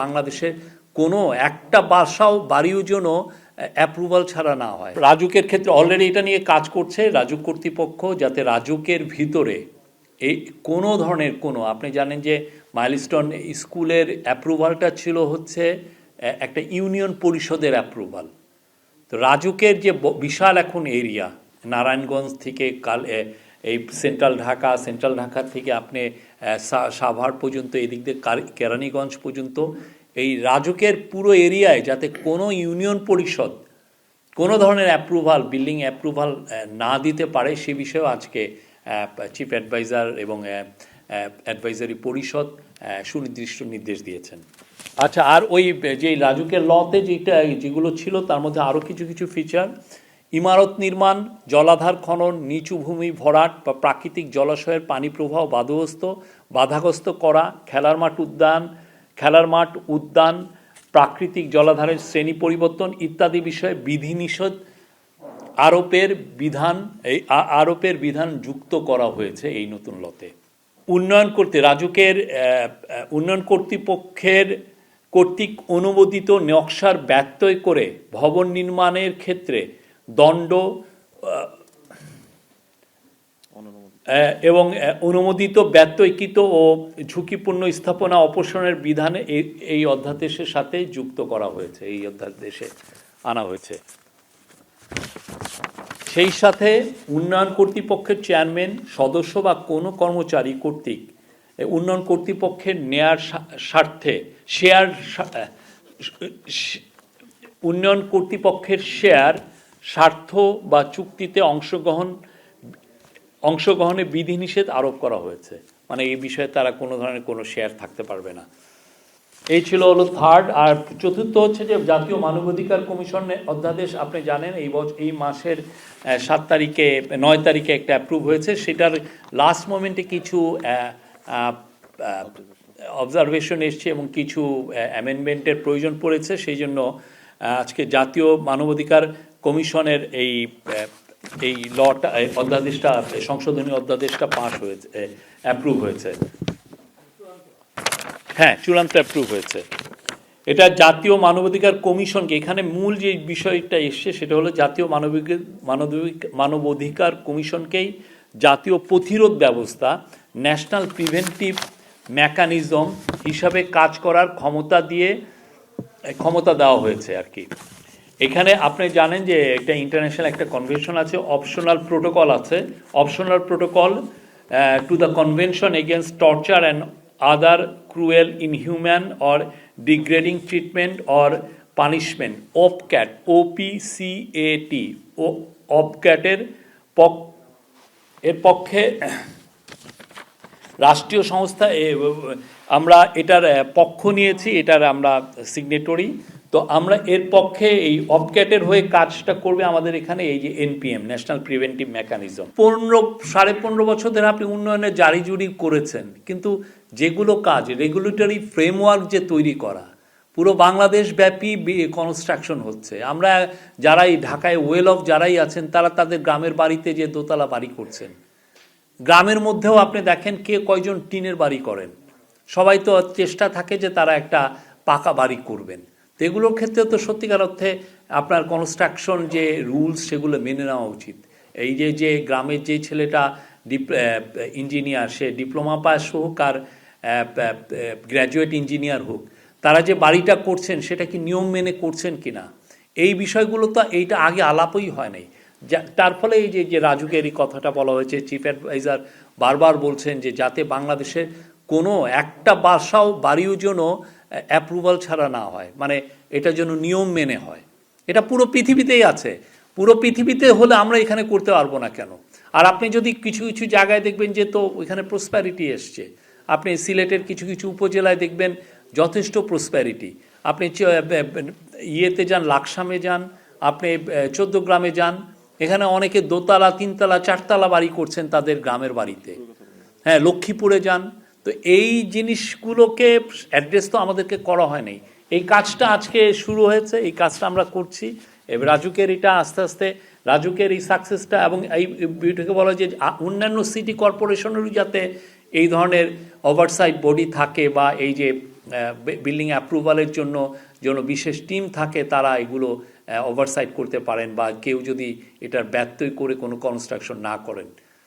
বাংলাদেশের কোনো একটা বাড়িও যেন অ্যাপ্রুভাল ছাড়া না হয়। রাজুকের ক্ষেত্রে অলরেডি এটা নিয়ে কাজ করছে রাজুক কর্তৃপক্ষ, যাতে রাজুকের ভিতরে এই কোনো ধরনের আপনি জানেন যে মাইলস্টোন স্কুলের অ্যাপ্রুভালটা ছিল হচ্ছে একটা ইউনিয়ন পরিষদের অ্যাপ্রুভাল। তো রাজুকের যে বিশাল এখন এরিয়া, নারায়ণগঞ্জ থেকে এই সেন্ট্রাল ঢাকা থেকে আপনি সাভার পর্যন্ত, এদিক দিয়ে কেরানীগঞ্জ পর্যন্ত, এই রাজুকের পুরো এরিয়ায় যাতে কোনো ইউনিয়ন পরিষদ কোনো ধরনের বিল্ডিং অ্যাপ্রুভাল না দিতে পারে, সে বিষয়েও আজকে চিফ অ্যাডভাইজার এবং অ্যাডভাইজারি পরিষদ সুনির্দিষ্ট নির্দেশ দিয়েছেন। আচ্ছা, আর ওই যে রাজুকের লতে যেগুলো ছিল তার মধ্যে আরও কিছু ফিচার: ইমারত নির্মাণ, জলাধার খনন, নিচু ভূমি ভরাট বা প্রাকৃতিক জলাশয়ের পানি প্রবাহ বাধাগ্রস্ত করা, খেলার মাঠ উদ্যান, প্রাকৃতিক জলাধারের শ্রেণী পরিবর্তন ইত্যাদি বিষয়ে বিধিনিষেধ আরোপের বিধান যুক্ত করা হয়েছে এই নতুন লতে। রাজুকের উন্নয়ন কর্তৃক অনুমোদিত নকশার ব্যত্যয় করে ভবন নির্মাণের ক্ষেত্রে দণ্ড এবং অনুমোদিত ব্যত্যয়কৃত ও ঝুঁকিপূর্ণ স্থাপনা অপসারণের বিধান এই অধ্যাদেশের সাথে যুক্ত করা হয়েছে, এই অধ্যাদেশে আনা হয়েছে। সেই সাথে উন্নয়ন কর্তৃপক্ষের চেয়ারম্যান, সদস্য বা কোনো কর্মচারী কর্তৃক উন্নয়ন কর্তৃপক্ষের উন্নয়ন কর্তৃপক্ষের শেয়ার স্বার্থ বা চুক্তিতে অংশগ্রহণে বিধিনিষেধ আরোপ করা হয়েছে। মানে এই বিষয়ে তারা কোনো ধরনের কোনো শেয়ার থাকতে পারবে না। এই ছিল থার্ড। আর চতুর্থ হচ্ছে যে জাতীয় মানবাধিকার কমিশনের অধ্যাদেশ, আপনি জানেন এই মাসের 9 তারিখে একটা অ্যাপ্রুভ হয়েছে। সেটার লাস্ট মোমেন্টে কিছু অবজারভেশন এসছে এবং কিছু অ্যামেন্ডমেন্টের প্রয়োজন পড়েছে। সেই জন্য আজকে জাতীয় মানবাধিকার কমিশনের এই অধ্যাদেশটা, সংশোধনী অধ্যাদেশটা পাস হয়েছে, অ্যাপ্রুভ হয়েছে। হ্যাঁ, চূড়ান্ত অ্যাপ্রুভ হয়েছে। এটা জাতীয় মানবাধিকার কমিশনকে, এখানে মূল যে বিষয়টা এসছে সেটা হলো জাতীয় মানবাধিকার কমিশনকেই জাতীয় প্রতিরোধ ব্যবস্থা, ন্যাশনাল প্রিভেন্টিভ মেকানিজম হিসাবে কাজ করার ক্ষমতা দেওয়া হয়েছে আর কি। এখানে আপনি জানেন যে একটা ইন্টারন্যাশনাল একটা কনভেনশন আছে, অপশনাল প্রোটোকল আছে। Optional protocol to the convention against torture and other cruel, inhuman or degrading treatment or punishment, OPCAT, OPCAT, OPCAT-এর পক্ষে রাষ্ট্রীয় সংস্থা, আমরা এটার পক্ষ নিয়েছি, এটার আমরা সিগনেটরি। তো আমরা এর পক্ষে এই OPCAT-এর হয়ে কাজটা করবে আমাদের এখানে এই যে NPM, ন্যাশনাল প্রিভেন্টিভ মেকানিজম। 15.5 বছর ধরে আপনি উন্নয়নের জারিজুরি করেছেন, কিন্তু যেগুলো কাজ রেগুলেটরি ফ্রেমওয়ার্ক যে তৈরি করা, পুরো বাংলাদেশ ব্যাপী কনস্ট্রাকশন হচ্ছে। আমরা যারাই ঢাকায় যারাই আছেন তারা তাদের গ্রামের বাড়িতে যে দোতলা বাড়ি করছেন। গ্রামের মধ্যেও আপনি দেখেন কয়জন টিনের বাড়ি করেন। সবাই তো চেষ্টা থাকে যে তারা একটা পাকা বাড়ি করবেন। তো এগুলোর ক্ষেত্রে তো সত্যিকার অর্থে আপনার কনস্ট্রাকশন যে রুলস সেগুলো মেনে নেওয়া উচিত। এই যে গ্রামের যে ছেলেটা ইঞ্জিনিয়ার, সে ডিপ্লোমা পাস হোক আর গ্র্যাজুয়েট ইঞ্জিনিয়ার হোক, তারা যে বাড়িটা করছেন সেটা কি নিয়ম মেনে করছেন কিনা, এই বিষয়গুলো তো এইটা আগে আলাপই হয় নাই। তার ফলে এই যে রাজুকের এই কথাটা বলা হয়েছে, চিফ অ্যাডভাইজার বারবার বলছেন যে যাতে বাংলাদেশের কোনো একটা বাড়িও যেন অ্যাপ্রুভাল ছাড়া না হয়, মানে এটা যেন নিয়ম মেনে হয়। এটা পুরো পৃথিবীতেই আছে, পুরো পৃথিবীতে হলে আমরা এখানে করতে পারবো না কেন? আর আপনি যদি কিছু জায়গায় দেখবেন যে তো ওইখানে প্রসপ্যারিটি এসছে, আপনি সিলেটের কিছু উপজেলায় দেখবেন যথেষ্ট প্রসপ্যারিটি। আপনি ইয়েতে যান, লাকসামে যান, আপনি 14 গ্রামে যান, এখানে অনেকে 2তলা 3তলা 4তলা বাড়ি করছেন তাদের গ্রামের বাড়িতে। হ্যাঁ, লক্ষ্মীপুরে যান। তো এই জিনিসগুলোকে অ্যাড্রেস তো আমাদেরকে করা হয়নি। এই কাজটা আজকে শুরু হয়েছে, এই কাজটা আমরা করছি। রাজুকের এটা আস্তে আস্তে রাজুকের এই সাকসেসটা, এবং এই বিউটিকে বলা যে অন্যান্য সিটি কর্পোরেশনেরও যাতে এই ধরনের ওভারসাইট বডি থাকে, বা এই যে বিল্ডিং অ্যাপ্রুভালের জন্য বিশেষ টিম থাকে, তারা এগুলো ওভারসাইট করতে পারেন, বা কেউ যদি এটার ব্যত্যয় করে কোনো কনস্ট্রাকশন না করেন।